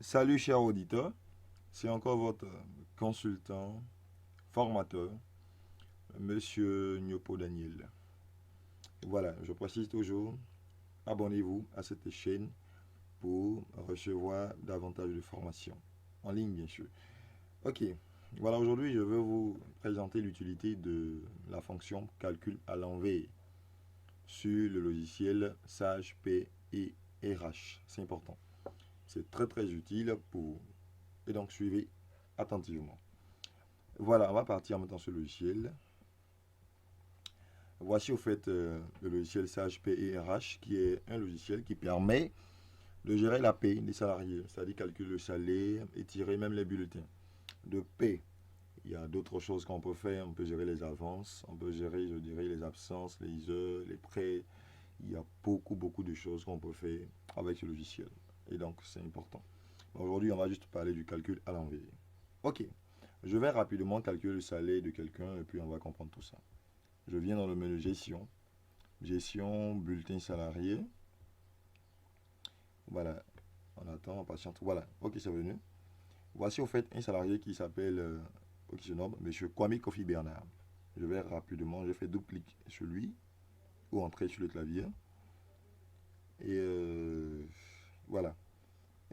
Salut cher auditeur, c'est encore votre consultant, formateur, Monsieur Nyopo Daniel. Voilà, je précise toujours, abonnez-vous à cette chaîne pour recevoir davantage de formations, en ligne bien sûr. Ok, voilà, aujourd'hui je vais vous présenter l'utilité de la fonction calcul à l'envers sur le logiciel Sage P et RH. C'est important. C'est très très utile pour... Et donc suivez attentivement. Voilà, on va partir maintenant sur le logiciel. Voici au fait le logiciel Sage PERH qui est un logiciel qui permet de gérer la paie des salariés, c'est-à-dire calculer le salaire et tirer même les bulletins. De paie, il y a d'autres choses qu'on peut faire. On peut gérer les avances, on peut gérer, je dirais, les absences, les heures, les prêts. Il y a beaucoup de choses qu'on peut faire avec ce logiciel. Et donc, c'est important. Aujourd'hui, on va juste parler du calcul à l'envers. Ok, je vais rapidement calculer le salaire de quelqu'un et puis on va comprendre tout ça. Je viens dans le menu gestion. Gestion, bulletin salarié. Voilà, on attend, on patiente. Voilà, ok, c'est venu. Voici au fait un salarié qui s'appelle, qui se nomme Monsieur Kwame Kofi Bernard. Je vais rapidement, je fais double clic sur lui ou entrer sur le clavier. Et voilà.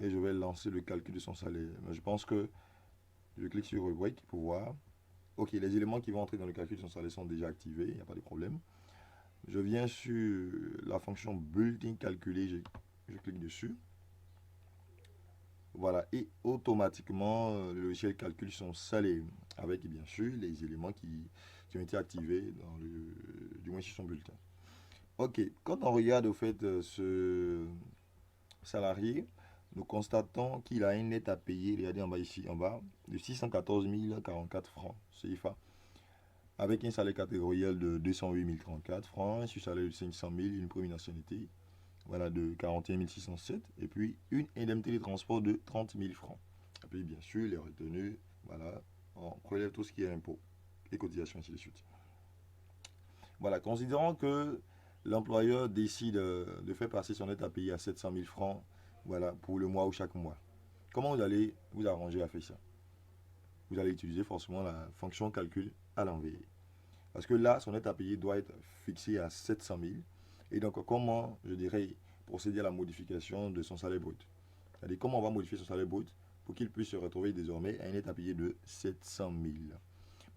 Et je vais lancer le calcul de son salaire. Mais je pense que je clique sur Break pour voir. Ok, les éléments qui vont entrer dans le calcul de son salaire sont déjà activés, il n'y a pas de problème. Je viens sur la fonction bulletin calculé, je clique dessus. Voilà, et automatiquement, le logiciel calcule son salaire avec bien sûr les éléments qui ont été activés dans du moins sur son bulletin. Ok, quand on regarde au fait ce salarié, nous constatons qu'il a un net à payer, regardez en bas ici, en bas, de 614 044 francs CFA, avec un salaire catégoriel de 208 034 francs, un salaire de 500 000, une première nationalité, voilà, de 41 607, et puis une indemnité de transport de 30 000 francs. Et puis bien sûr, les retenues, voilà, on prélève tout ce qui est impôts, les cotisations, ainsi de suite. Voilà, considérons que l'employeur décide de faire passer son net à payer à 700 000 francs, voilà, pour le mois ou chaque mois. Comment vous allez vous arranger à faire ça? Vous allez utiliser forcément la fonction calcul à l'envers. Parce que là, son net à payer doit être fixé à 700 000. Et donc, comment, je dirais, procéder à la modification de son salaire brut? C'est-à-dire, comment on va modifier son salaire brut pour qu'il puisse se retrouver désormais à un net à payer de 700 000.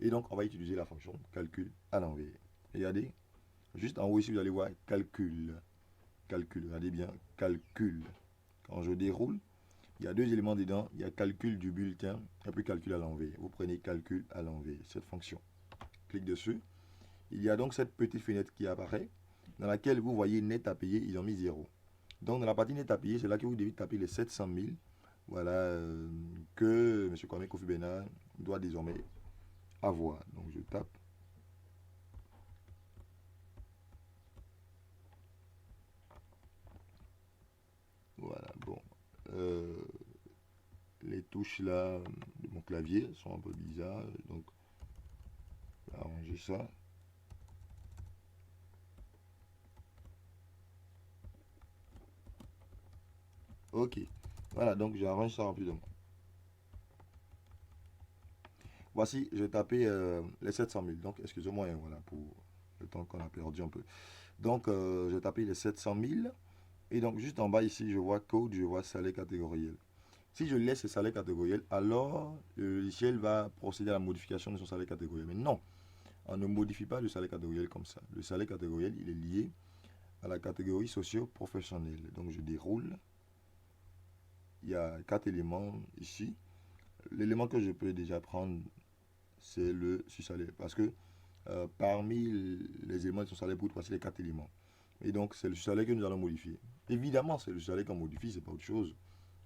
Et donc, on va utiliser la fonction calcul à l'envers. Regardez, juste en haut ici, vous allez voir calcul. Calcul, regardez bien, calcul. Quand je déroule, il y a deux éléments dedans. Il y a calcul du bulletin et puis calcul à l'envers. Vous prenez calcul à l'envers, cette fonction. Clique dessus. Il y a donc cette petite fenêtre qui apparaît dans laquelle vous voyez net à payer, ils ont mis 0. Donc dans la partie net à payer, c'est là que vous devez taper les 700 000, voilà, que M. Kwame Kofi Bernard doit désormais avoir. Donc je tape. Voilà, bon. Euh, les touches là de mon clavier sont un peu bizarres, donc je vais arranger ça. Ok, voilà, donc j'arrange ça rapidement. Voici, je vais taper les 700 000. Donc, excusez-moi, hein, voilà, pour le temps qu'on a perdu un peu. Donc, je vais taper les 700 000. Et donc, juste en bas ici, je vois code, je vois salaire catégoriel. Si je laisse ce salaire catégoriel, alors le logiciel va procéder à la modification de son salaire catégoriel. Mais non, on ne modifie pas le salaire catégoriel comme ça. Le salaire catégoriel, il est lié à la catégorie socio-professionnelle. Donc, je déroule. Il y a 4 éléments ici. L'élément que je peux déjà prendre, c'est le salaire. Parce que parmi les éléments de son salaire brut, voici les 4 éléments. Et donc, c'est le salaire que nous allons modifier. Évidemment, c'est le salaire qu'on modifie, c'est pas autre chose.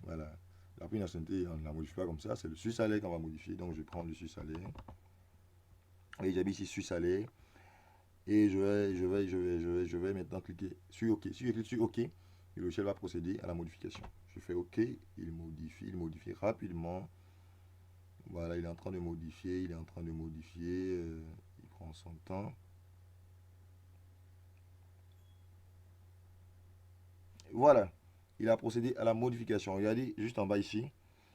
Voilà. La première nationalité, on ne la modifie pas comme ça, c'est le salaire qu'on va modifier. Donc, je prends le salaire. Et j'habite ici salaire. Et je vais maintenant cliquer sur OK. Si je clique sur OK, le logiciel va procéder à la modification. Je fais OK, il modifie rapidement. Voilà, il est en train de modifier, il est en train de modifier, il prend son temps. Voilà, il a procédé à la modification. Regardez juste en bas ici,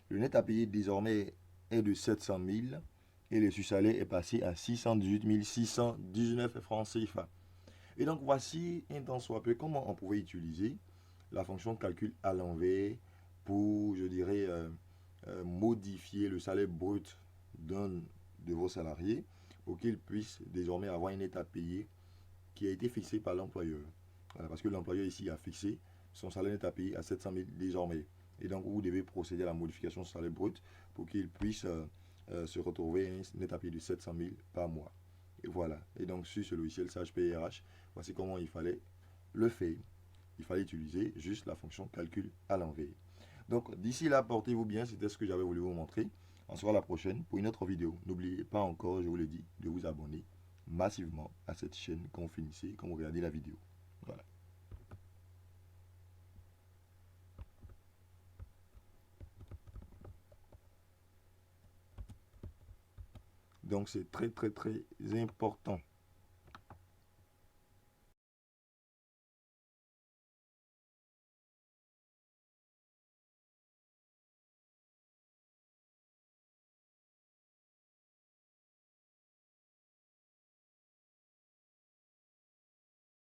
le net à payer désormais est de 700 000 et le sursalé est passé à 618 619 francs CFA. Et donc voici un temps soit peu comment on pouvait utiliser la fonction calcul à l'envers pour, je dirais, modifier le salaire brut d'un de vos salariés pour qu'ils puissent désormais avoir une net à payer qui a été fixée par l'employeur. Voilà, parce que l'employeur ici a fixé son salaire net à payer à 700 000 désormais. Et donc vous devez procéder à la modification du salaire brut pour qu'il puisse se retrouver un net à payer de 700 000 par mois. Et voilà. Et donc sur ce logiciel Sage PRH, voici comment il fallait le faire. Il fallait utiliser juste la fonction calcul à l'envers. Donc d'ici là, portez-vous bien, c'était ce que j'avais voulu vous montrer. On se voit la prochaine pour une autre vidéo. N'oubliez pas encore, je vous l'ai dit, de vous abonner massivement à cette chaîne quand vous finissez, quand vous regardez la vidéo. Voilà. Donc c'est très très très important.